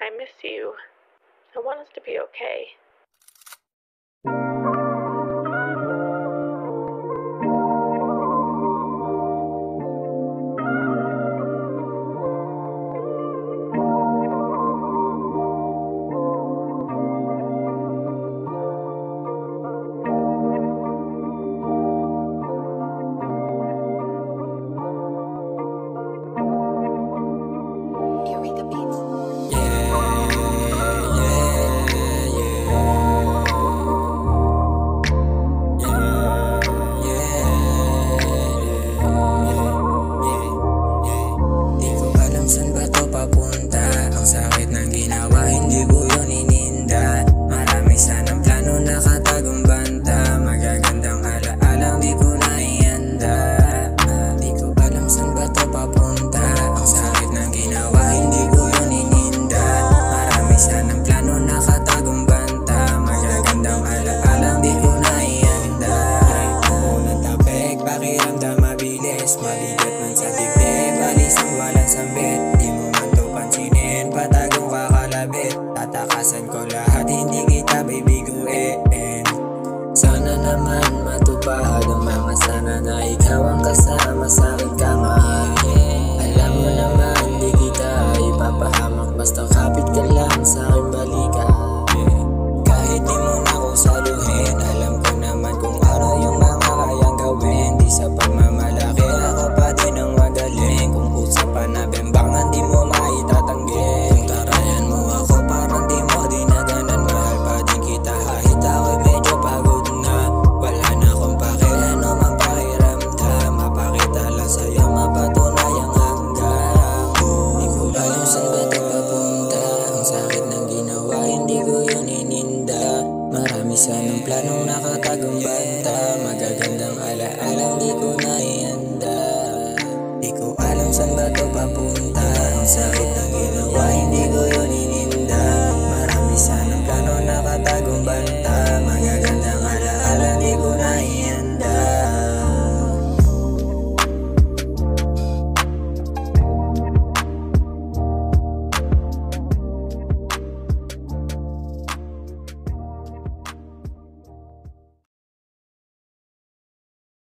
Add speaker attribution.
Speaker 1: I miss you. I want us to be okay.
Speaker 2: Eureka Beats.
Speaker 3: Di ko alam saan ba to papunta. Ang sakit ng ginawa, hindi ko yun ininda. Marami sanang plano, nakatagong banta. Magagandang alaalang di ko naianda. Di ko alam saan ba to papunta. Ang sakit ng ginawa, hindi ko yun ininda. Marami sanang plano, nakatagong banta. Magagandang alaalang di ko naianda. Unang tapik, pakiramdam mabilis. Mabigat man sa dibdib, balis ang walang sambit. Di mo man to pansinin, patagong kakalabit. Tatakasan ko lahat, hindi kita bibiguin. Sana naman matupad ang mga sana na ikaw ang kasama sa akin kamahal. Alam mo naman di kita ipapahamak, basta kapit ka lang sa akin balikan. Kahit di mo na ako saluhin, alam ko naman kung ano yung mga kayang gawin. Di sa pagmamalaki, ako pa din ang magaling. Kung usapan na bembangan, di mo maitatanggi. Kung tarayan mo ako, parang di mo dinaganan. Mahal pa din kita kahit ako'y medyo pagod na. Wala na akong pakialam ang pakiramdam. Mapakita lang sa'yo, mapatunay ang hanggang. Di ko alam saan ba ito papunta. Ang sakit ng ginawa, hindi ko yun ininda. Marami sanang planong nakatagong banta. Magagandang alaalang di ko naianda. Di ko alam saan ba ito papunta. Ang sakit ng